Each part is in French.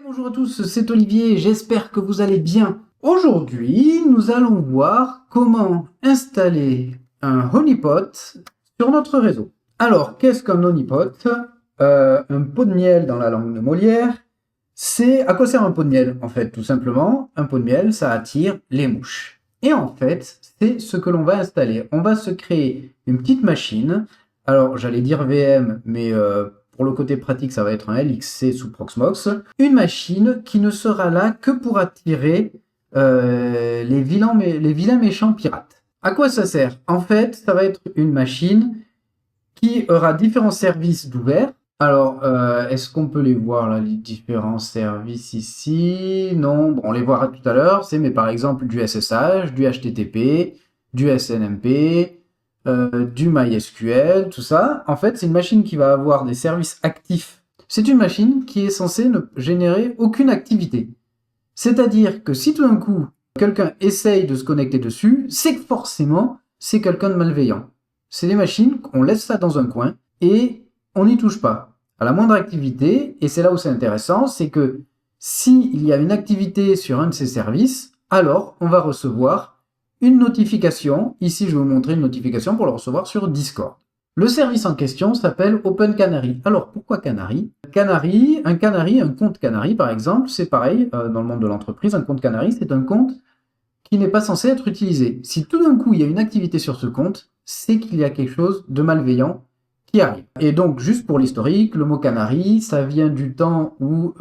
Bonjour à tous, c'est Olivier, j'espère que vous allez bien. Aujourd'hui, nous allons voir comment installer un honeypot sur notre réseau. Alors, qu'est-ce qu'un honeypot? Un pot de miel dans la langue de Molière. À quoi sert un pot de miel? En fait, tout simplement, un pot de miel, ça attire les mouches. Et en fait, c'est ce que l'on va installer. On va se créer une petite machine. Alors, j'allais dire VM, mais pour le côté pratique, ça va être un LXC sous Proxmox. Une machine qui ne sera là que pour attirer les vilains méchants pirates. À quoi ça sert? En fait, ça va être une machine qui aura différents services d'ouvert. Alors, est-ce qu'on peut les voir là, les différents services ici? Non, bon, on les verra tout à l'heure. Mais par exemple du SSH, du HTTP, du SNMP, du MySQL, tout ça. En fait, c'est une machine qui va avoir des services actifs. C'est une machine qui est censée ne générer aucune activité. C'est-à-dire que si tout d'un coup, quelqu'un essaye de se connecter dessus, c'est que forcément, c'est quelqu'un de malveillant. C'est des machines, on laisse ça dans un coin et on n'y touche pas. À la moindre activité, et c'est là où c'est intéressant, c'est que s'il y a une activité sur un de ces services, alors on va recevoir une notification. Ici, je vais vous montrer une notification pour le recevoir sur Discord. Le service en question s'appelle Open Canary. Alors, pourquoi Canary? Un compte Canary, par exemple, c'est pareil dans le monde de l'entreprise. Un compte Canary, c'est un compte qui n'est pas censé être utilisé. Si tout d'un coup, il y a une activité sur ce compte, c'est qu'il y a quelque chose de malveillant qui arrive. Et donc, juste pour l'historique, le mot canari, ça vient du temps où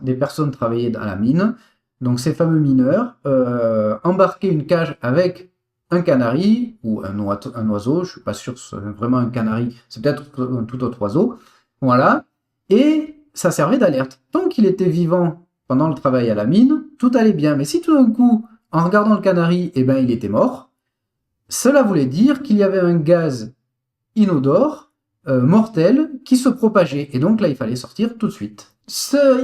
des personnes travaillaient dans la mine. Donc, ces fameux mineurs embarquaient une cage avec un canari ou un oiseau, je suis pas sûr que c'est vraiment un canari, c'est peut-être un tout autre oiseau. Voilà. Et ça servait d'alerte. Tant qu'il était vivant pendant le travail à la mine, tout allait bien. Mais si tout d'un coup, en regardant le canari, eh ben, il était mort, cela voulait dire qu'il y avait un gaz inodore, mortel, qui se propageait. Et donc là, il fallait sortir tout de suite.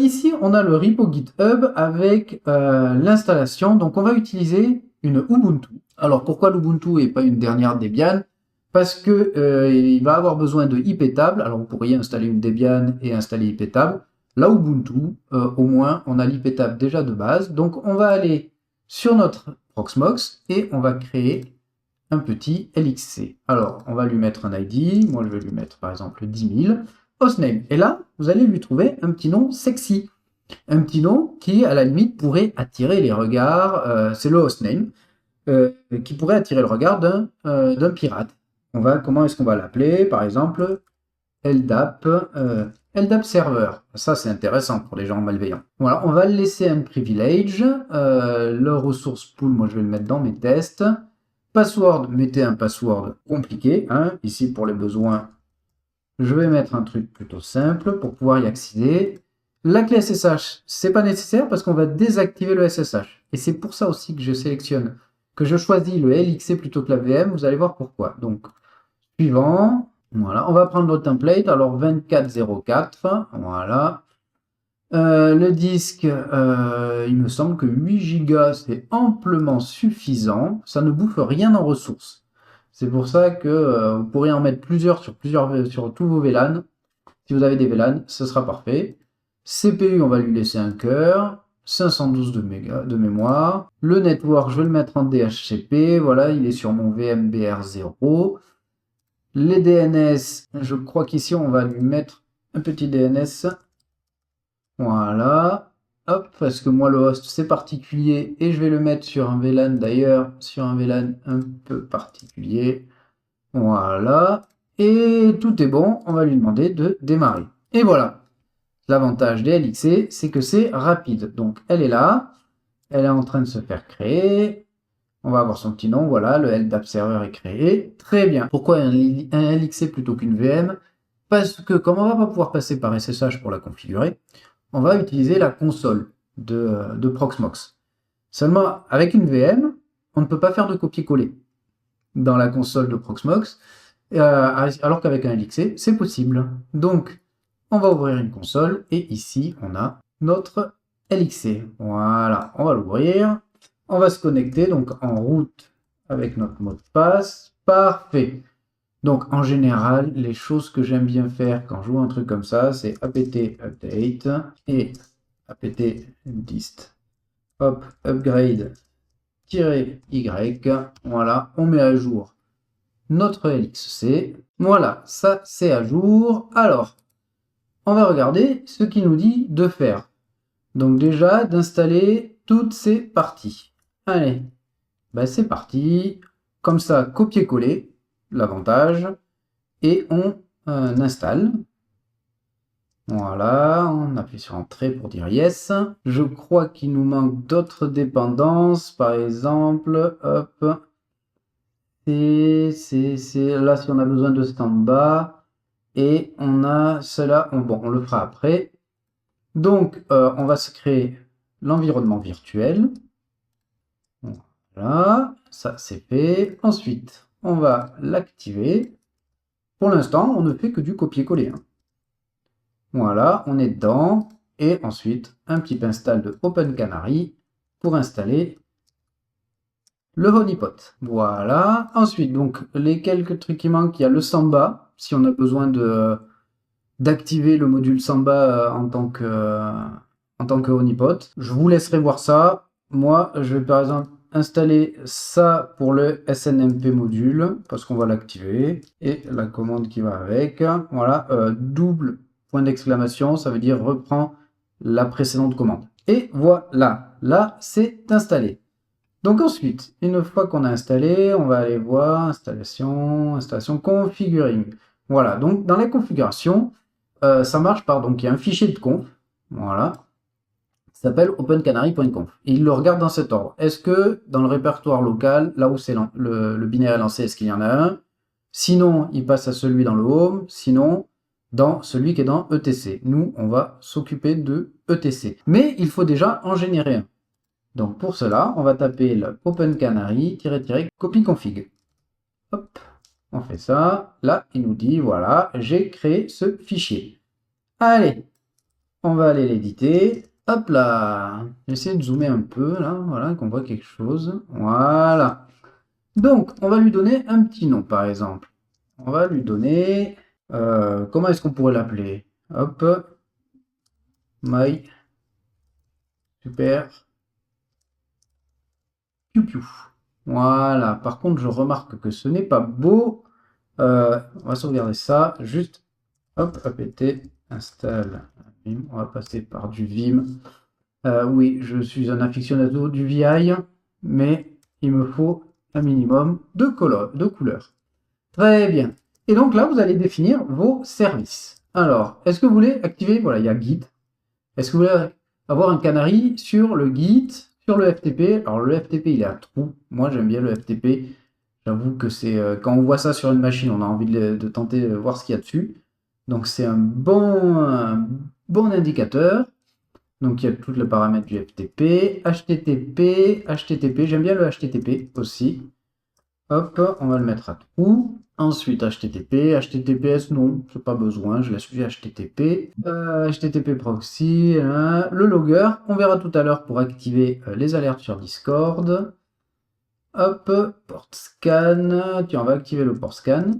Ici, on a le repo GitHub avec l'installation. Donc on va utiliser une Ubuntu. Alors pourquoi l'Ubuntu et pas une dernière Debian? Parce que il va avoir besoin de iptable. Alors vous pourriez installer une Debian et installer iptable. La Ubuntu, au moins, on a l'iptable déjà de base. Donc on va aller sur notre Proxmox et on va créer un petit LXC. Alors, on va lui mettre un ID. Moi, je vais lui mettre, par exemple, 10 000. Hostname. Et là, vous allez lui trouver un petit nom sexy. Un petit nom qui, à la limite, pourrait attirer les regards. C'est le hostname. Qui pourrait attirer le regard d'un pirate. Comment est-ce qu'on va l'appeler? Par exemple, LDAP. LDAP Server. Ça, c'est intéressant pour les gens malveillants. Voilà, on va le laisser un privilege. Le resource pool, moi, je vais le mettre dans mes tests. Password, mettez un password compliqué. Ici, pour les besoins, je vais mettre un truc plutôt simple pour pouvoir y accéder. La clé SSH, c'est pas nécessaire parce qu'on va désactiver le SSH. Et c'est pour ça aussi que je choisis le LXC plutôt que la VM. Vous allez voir pourquoi. Donc, suivant. Voilà, on va prendre le template. Alors, 2404. Voilà. Le disque, il me semble que 8 Go, c'est amplement suffisant. Ça ne bouffe rien en ressources. C'est pour ça que vous pourrez en mettre plusieurs sur tous vos VLAN. Si vous avez des VLAN, ce sera parfait. CPU, on va lui laisser un cœur. 512 de mémoire. Le network, je vais le mettre en DHCP. Voilà, il est sur mon VMBR0. Les DNS, je crois qu'ici, on va lui mettre un petit DNS. Voilà, hop, parce que moi le host c'est particulier et je vais le mettre sur un VLAN d'ailleurs, sur un VLAN un peu particulier. Voilà, et tout est bon, on va lui demander de démarrer. Et voilà, l'avantage des LXC c'est que c'est rapide. Donc elle est là, elle est en train de se faire créer. On va avoir son petit nom, voilà, le LDAP server est créé. Très bien. Pourquoi un LXC plutôt qu'une VM? Parce que comme on va pas pouvoir passer par SSH pour la configurer, on va utiliser la console de Proxmox. Seulement, avec une VM, on ne peut pas faire de copier-coller dans la console de Proxmox, alors qu'avec un LXC, c'est possible. Donc, on va ouvrir une console, et ici, on a notre LXC. Voilà, on va l'ouvrir. On va se connecter, donc en route avec notre mot de passe. Parfait. Donc, en général, les choses que j'aime bien faire quand je joue un truc comme ça, c'est apt update et apt dist, hop, upgrade-y, voilà, on met à jour notre LXC, voilà, ça c'est à jour. Alors, on va regarder ce qu'il nous dit de faire. Donc déjà, d'installer toutes ces parties. Allez, ben c'est parti. Comme ça, copier-coller, l'avantage, et on installe. Voilà, on appuie sur Entrée pour dire Yes. Je crois qu'il nous manque d'autres dépendances, par exemple, hop, c'est là si on a besoin de Stamba, et on a cela, bon, on le fera après. Donc, on va se créer l'environnement virtuel. Voilà, ça c'est fait. Ensuite, on va l'activer. Pour l'instant, on ne fait que du copier-coller. Voilà, on est dedans. Et ensuite, un petit install de OpenCanary pour installer le honeypot. Voilà. Ensuite, donc, les quelques trucs qui manquent, il y a le Samba. Si on a besoin d'activer le module Samba en tant que honeypot. Je vous laisserai voir ça. Moi, je vais par exemple installer ça pour le SNMP module parce qu'on va l'activer et la commande qui va avec. Voilà, double point d'exclamation, ça veut dire reprend la précédente commande. Et voilà, là c'est installé. Donc ensuite, une fois qu'on a installé, on va aller voir installation configuring. Voilà, donc dans la configuration, ça marche par, donc il y a un fichier de conf, voilà, qui s'appelle opencanary.conf. Et il le regarde dans cet ordre. Est-ce que dans le répertoire local, là où c'est le binaire est lancé, est-ce qu'il y en a un? Sinon, il passe à celui dans le home, sinon, dans celui qui est dans ETC. Nous, on va s'occuper de ETC. Mais il faut déjà en générer un. Donc pour cela, on va taper le opencanary-copy config. Hop, on fait ça. Là, il nous dit, voilà, j'ai créé ce fichier. Allez, on va aller l'éditer. Hop là, j'essaie de zoomer un peu, là, voilà, qu'on voit quelque chose. Voilà. Donc, on va lui donner un petit nom, par exemple. On va lui donner... comment est-ce qu'on pourrait l'appeler? Hop. My. Super. Piu piu. Voilà. Par contre, je remarque que ce n'est pas beau. On va sauvegarder ça. Juste, hop, apt, installe. On va passer par du Vim. Oui, je suis un aficionado du VI, mais il me faut un minimum de couleurs. Très bien. Et donc là, vous allez définir vos services. Alors, est-ce que vous voulez activer, voilà, il y a Git. Est-ce que vous voulez avoir un canary sur le Git, sur le FTP? Alors le FTP, il est à trou. Moi, j'aime bien le FTP. J'avoue que c'est quand on voit ça sur une machine, on a envie de tenter de voir ce qu'il y a dessus. Donc c'est un bon indicateur. Donc il y a tous les paramètres du FTP, HTTP, j'aime bien le HTTP aussi. Hop, on va le mettre à trou. Ensuite HTTP, HTTPS, non, c'est pas besoin, je laisse juste HTTP. HTTP proxy, le logger, on verra tout à l'heure pour activer les alertes sur Discord. Hop, port scan, tiens, on va activer le port scan.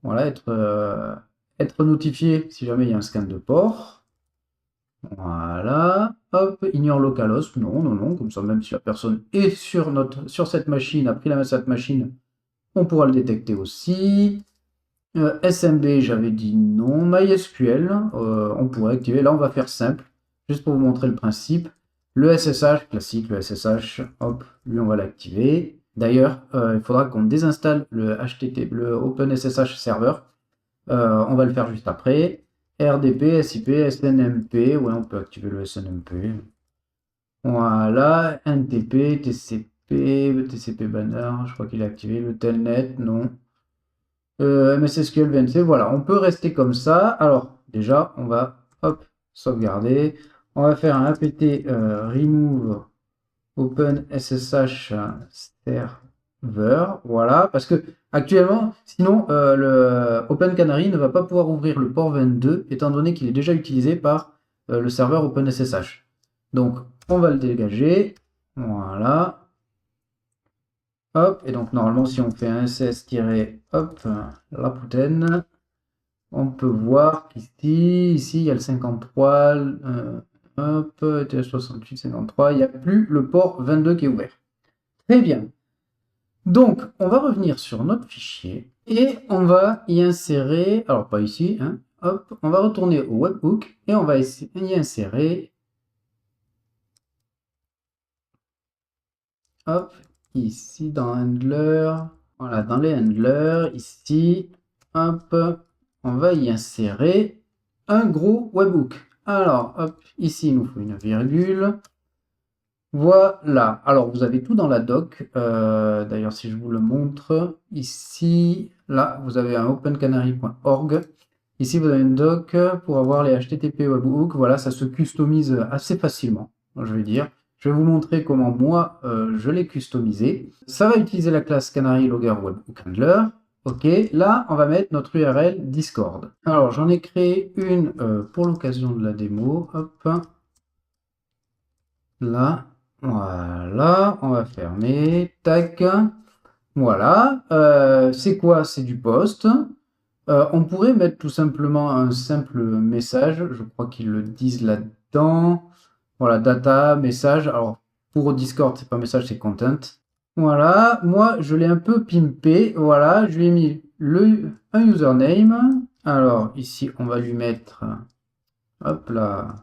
Voilà, être notifié si jamais il y a un scan de port. Voilà, hop, ignore localhost, non, comme ça même si la personne est sur cette machine, a pris la main sur cette machine, on pourra le détecter aussi. SMB, j'avais dit non. MySQL, on pourrait activer, là on va faire simple, juste pour vous montrer le principe. Le SSH, classique, le SSH, hop, lui on va l'activer. D'ailleurs, il faudra qu'on désinstalle le OpenSSH server, on va le faire juste après. RDP, SIP, SNMP, ouais, on peut activer le SNMP. Voilà, NTP, TCP banner, je crois qu'il est activé. Le Telnet, non. MSSQL VNC, voilà, on peut rester comme ça. Alors, déjà, on va, hop, sauvegarder. On va faire un apt remove OpenSSH server, voilà, parce que actuellement, sinon, le OpenCanary ne va pas pouvoir ouvrir le port 22, étant donné qu'il est déjà utilisé par le serveur OpenSSH. Donc, on va le dégager, voilà. Hop, et donc normalement, si on fait un ss-hop, la poutaine, on peut voir qu'ici, il y a le 53, hop, TS6853, il n'y a plus le port 22 qui est ouvert. Très bien. Donc, on va revenir sur notre fichier et on va y insérer, alors pas ici, hein, hop, on va retourner au webhook et on va y insérer, hop, ici dans Handler, voilà, dans les handlers, ici, hop, on va y insérer un gros webhook. Alors, hop, ici, il nous faut une virgule. Voilà, alors vous avez tout dans la doc. D'ailleurs, si je vous le montre, ici, là, vous avez un opencanary.org. Ici, vous avez une doc pour avoir les HTTP webhooks. Voilà, ça se customise assez facilement, je vais dire. Je vais vous montrer comment moi, je l'ai customisé. Ça va utiliser la classe Canary Logger Webhook Handler. Ok, là, on va mettre notre URL Discord. Alors, j'en ai créé une pour l'occasion de la démo. Hop, là. Voilà, on va fermer, tac, voilà, c'est quoi? C'est du post. On pourrait mettre tout simplement un simple message, je crois qu'ils le disent là-dedans. Voilà, data, message, alors pour Discord, c'est pas message, c'est content. Voilà, moi je l'ai un peu pimpé, voilà, je lui ai mis un username. Alors ici, on va lui mettre, hop là.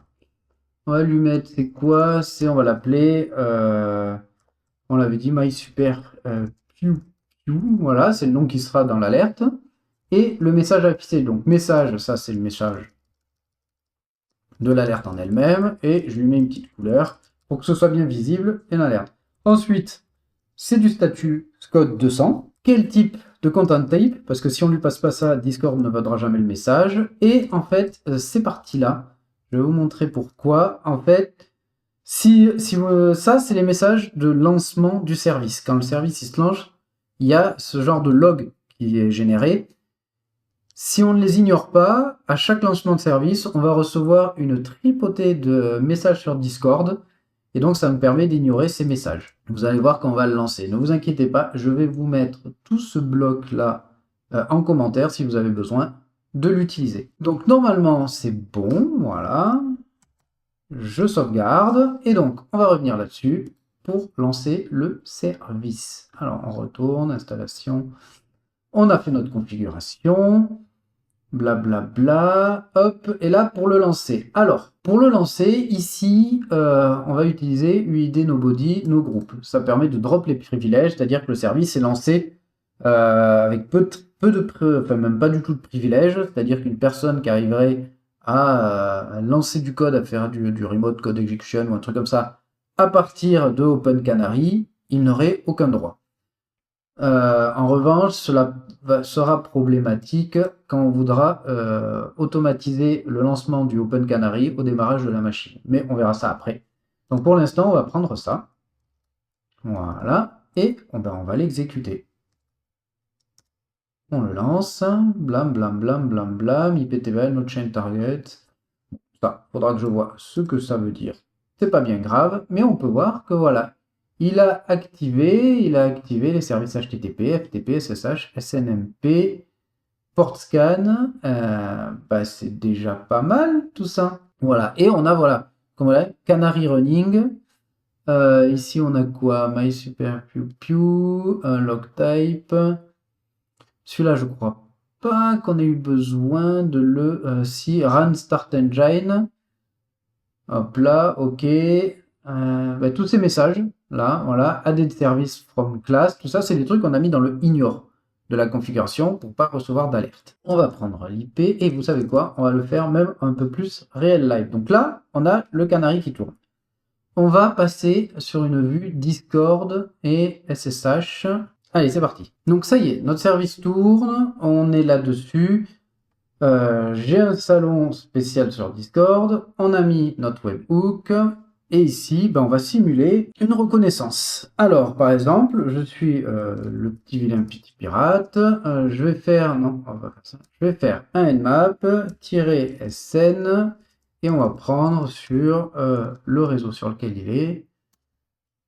On va lui mettre, c'est quoi? On va l'appeler, on l'avait dit, MySuper Pew Pew. Voilà, c'est le nom qui sera dans l'alerte. Et le message affiché. Donc, message, ça c'est le message de l'alerte en elle-même. Et je lui mets une petite couleur pour que ce soit bien visible et l'alerte. Ensuite, c'est du statut code 200. Quel type de content type? Parce que si on ne lui passe pas ça, Discord ne vaudra jamais le message. Et en fait, ces parties-là, je vais vous montrer pourquoi. En fait, ça, c'est les messages de lancement du service. Quand le service il se lance, il y a ce genre de log qui est généré. Si on ne les ignore pas, à chaque lancement de service, on va recevoir une tripotée de messages sur Discord. Et donc, ça me permet d'ignorer ces messages. Vous allez voir quand on va le lancer. Ne vous inquiétez pas, je vais vous mettre tout ce bloc-là en commentaire si vous avez besoin de l'utiliser. Donc, normalement, c'est bon. Voilà. Je sauvegarde. Et donc, on va revenir là-dessus pour lancer le service. Alors, on retourne, installation. On a fait notre configuration. Blablabla. Hop. Et là, pour le lancer. Alors, pour le lancer, ici, on va utiliser UID nobody, no group. Ça permet de drop les privilèges, c'est-à dire que le service est lancé avec enfin même pas du tout de privilèges, c'est-à-dire qu'une personne qui arriverait à lancer du code, à faire du remote code execution ou un truc comme ça, à partir de Open Canary, il n'aurait aucun droit. En revanche, cela sera problématique quand on voudra automatiser le lancement du Open Canary au démarrage de la machine. Mais on verra ça après. Donc pour l'instant, on va prendre ça. Voilà. Et on va l'exécuter. On le lance. Blam, blam, blam, blam, blam. IPTBL, no chain target. Ça, faudra que je vois ce que ça veut dire. C'est pas bien grave, mais on peut voir que voilà. Il a activé les services HTTP, FTP, SSH, SNMP, port scan. C'est déjà pas mal tout ça. Voilà. Et on a, voilà, comme voilà, Canary running. Ici, on a quoi? MySuperPewPew, un log type. Celui-là, je crois pas qu'on ait eu besoin de si run start engine. Hop là, ok. Tous ces messages, là, voilà, added service from class, tout ça, c'est des trucs qu'on a mis dans le ignore de la configuration pour pas recevoir d'alerte. On va prendre l'IP et vous savez quoi? On va le faire même un peu plus réel live. Donc là, on a le canary qui tourne. On va passer sur une vue Discord et SSH. Allez, c'est parti. Donc ça y est, notre service tourne, on est là-dessus. J'ai un salon spécial sur Discord, on a mis notre webhook, et ici, on va simuler une reconnaissance. Alors, par exemple, je suis le petit vilain petit pirate, je vais faire, non, on va faire ça. Je vais faire un nmap-sn, et on va prendre sur le réseau sur lequel il est.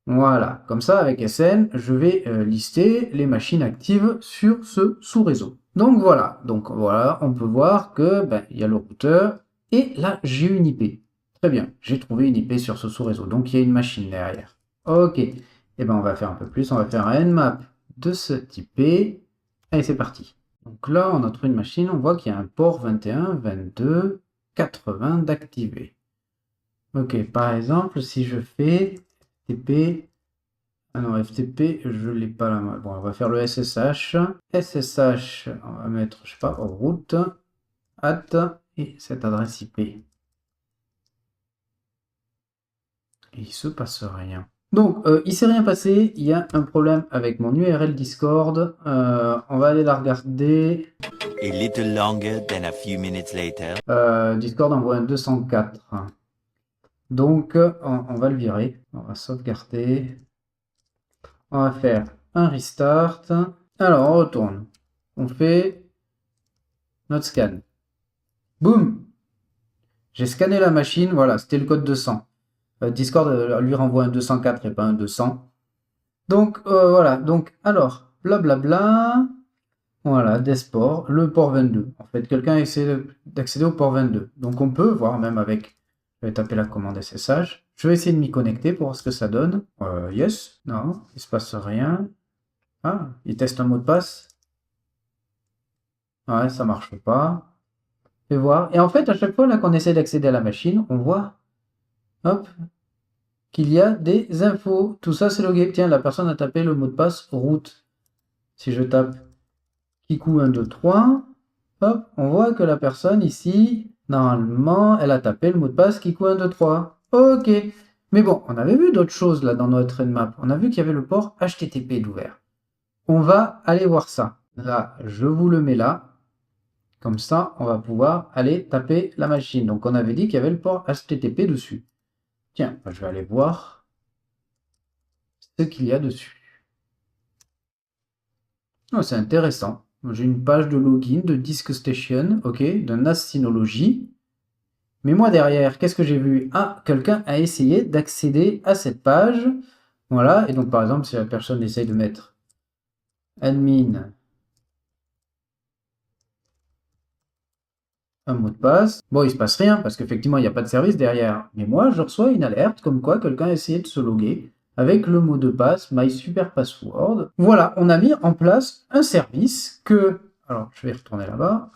Voilà, comme ça, avec SN, je vais lister les machines actives sur ce sous-réseau. Donc voilà, on peut voir que il y a le routeur, et là, j'ai une IP. Très bien, j'ai trouvé une IP sur ce sous-réseau, donc il y a une machine derrière. Ok, et ben on va faire un peu plus, on va faire un nmap de cette IP. Allez, c'est parti. Donc là, on a trouvé une machine, on voit qu'il y a un port 21, 22, 80 d'activé. Ok, par exemple, si je fais FTP, ah non, FTP, je l'ai pas là. Bon, on va faire le SSH. SSH, on va mettre, je sais pas, route, at, et cette adresse IP. Et il se passe rien. Donc, il s'est rien passé, il y a un problème avec mon URL Discord. On va aller la regarder. A little longer than a few minutes later. Discord envoie un 204. Donc, on va le virer. On va sauvegarder. On va faire un restart. Alors, on retourne. On fait notre scan. Boum! J'ai scanné la machine. Voilà, c'était le code 200. Discord lui renvoie un 204 et pas un 200. Donc, voilà. Donc, alors, blablabla. Voilà, des ports, le port 22. En fait, quelqu'un a essayé d'accéder au port 22. Donc, on peut voir même avec... Je vais taper la commande SSH. Je vais essayer de m'y connecter pour voir ce que ça donne. Yes. Non, il se passe rien. Ah, il teste un mot de passe. Ouais, ça marche pas. Et voir. Et en fait, à chaque fois là qu'on essaie d'accéder à la machine, on voit, hop, qu'il y a des infos. Tout ça, c'est logué. Tiens, la personne a tapé le mot de passe route. Si je tape Kikou 1, 2, 3, hop, on voit que la personne ici, normalement, elle a tapé le mot de passe Kikou 1, 2, 3. Ok. Mais bon, on avait vu d'autres choses là dans notre nmap. On a vu qu'il y avait le port HTTP d'ouvert. On va aller voir ça. Là, je vous le mets là. Comme ça, on va pouvoir aller taper la machine. Donc, on avait dit qu'il y avait le port HTTP dessus. Tiens, je vais aller voir ce qu'il y a dessus. Oh, c'est intéressant. J'ai une page de login de Disk Station, ok, de NAS Synology. Mais moi derrière, qu'est-ce que j'ai vu? Ah, quelqu'un a essayé d'accéder à cette page. Voilà, et donc par exemple, si la personne essaye de mettre admin un mot de passe, bon, il se passe rien parce qu'effectivement, il n'y a pas de service derrière. Mais moi, je reçois une alerte comme quoi quelqu'un a essayé de se loguer avec le mot de passe MySuperPassword. Voilà, on a mis en place un service que... Alors, je vais retourner là-bas.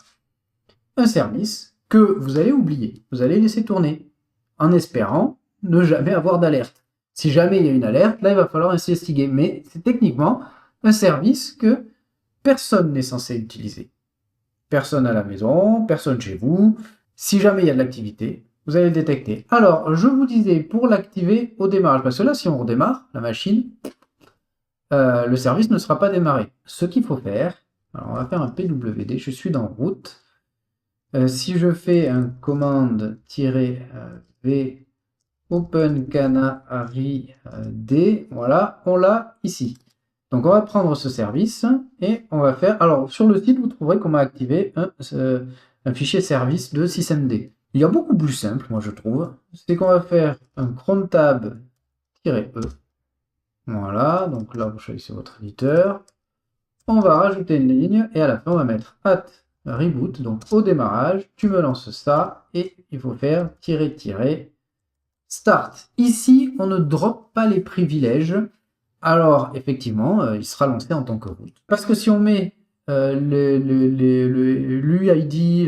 Un service que vous allez oublier, vous allez laisser tourner, en espérant ne jamais avoir d'alerte. Si jamais il y a une alerte, là il va falloir investiguer, mais c'est techniquement un service que personne n'est censé utiliser. Personne à la maison, personne chez vous. Si jamais il y a de l'activité, vous allez le détecter. Alors, je vous disais pour l'activer au démarrage, parce que là si on redémarre la machine, le service ne sera pas démarré. Ce qu'il faut faire, alors on va faire un PWD, je suis dans route. Si je fais un commande-v open canary d, voilà, on l'a ici. Donc on va prendre ce service et on va faire... Alors sur le site, vous trouverez qu'on m'a activé un fichier service de sysmd. Il y a beaucoup plus simple, moi je trouve. C'est qu'on va faire un chrome tab-e. Voilà, donc là vous choisissez votre éditeur. On va rajouter une ligne et à la fin on va mettre at reboot, donc au démarrage, tu me lances ça et il faut faire start. Ici, on ne drop pas les privilèges. Alors, effectivement, il sera lancé en tant que root. Parce que si on met l'UID,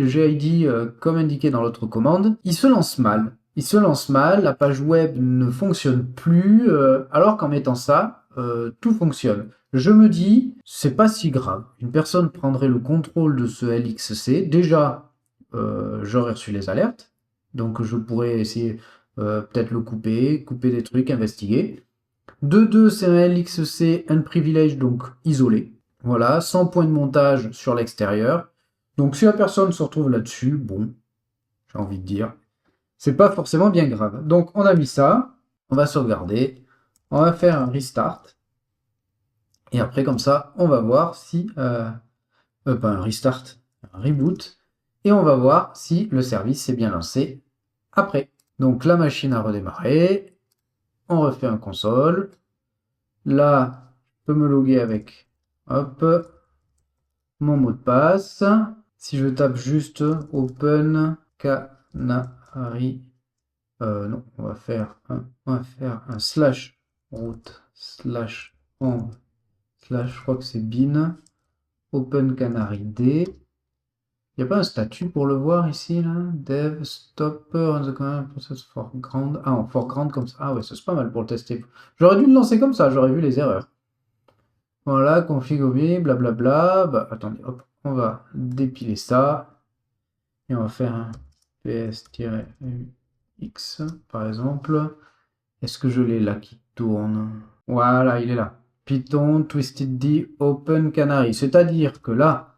le GID comme indiqué dans l'autre commande, il se lance mal. Il se lance mal, la page web ne fonctionne plus, alors qu'en mettant ça, tout fonctionne. Je me dis, c'est pas si grave. Une personne prendrait le contrôle de ce LXC. Déjà, j'aurais reçu les alertes. Donc je pourrais essayer peut-être le couper des trucs, investiguer. De 2, c'est un LXC unprivileged, donc isolé. Voilà, sans point de montage sur l'extérieur. Donc si la personne se retrouve là-dessus, bon, j'ai envie de dire, c'est pas forcément bien grave. Donc on a mis ça, on va sauvegarder, on va faire un restart. Et après, comme ça, on va voir si... pas un restart, un reboot. Et on va voir si le service s'est bien lancé après. Donc la machine a redémarré. On refait un console. Là, je peux me loguer avec hop, mon mot de passe. Si je tape juste open canary Non, on va faire un slash route slash home slash, je crois que c'est bin open canary d. Il n'y a pas un statut pour le voir ici, là? Dev stopper on the command process foreground. Ah, en foreground comme ça. Ah ouais, ça c'est pas mal pour le tester. J'aurais dû le lancer comme ça, j'aurais vu les erreurs. Voilà, config obi, blablabla. Bah, attendez, hop, on va dépiler ça. Et on va faire un ps-x, par exemple. Est-ce que je l'ai là qui tourne? Voilà, il est là. Python twisted D open canary. C'est-à-dire que là,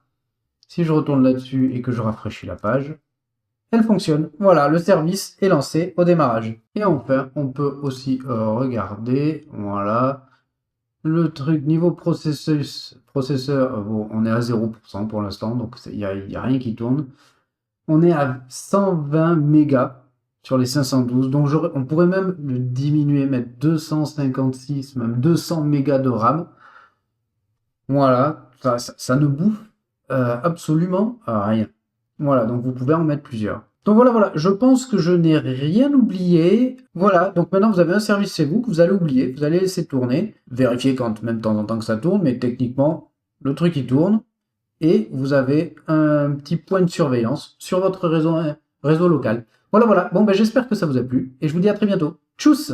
si je retourne là-dessus et que je rafraîchis la page, elle fonctionne. Voilà, le service est lancé au démarrage. Et enfin, on peut aussi regarder, voilà, le truc niveau processeur, bon, on est à 0% pour l'instant, donc il n'y a rien qui tourne. On est à 120 mégas sur les 512, donc on pourrait même le diminuer, mettre 256, même 200 mégas de RAM. Voilà, ça ne bouffe absolument rien. Voilà, donc vous pouvez en mettre plusieurs. Donc voilà, je pense que je n'ai rien oublié. Voilà, donc maintenant vous avez un service chez vous que vous allez oublier, vous allez laisser tourner, vérifier quand même de temps en temps que ça tourne, mais techniquement, le truc il tourne, et vous avez un petit point de surveillance sur votre réseau local. Voilà, bon ben j'espère que ça vous a plu, et je vous dis à très bientôt. Tchuss!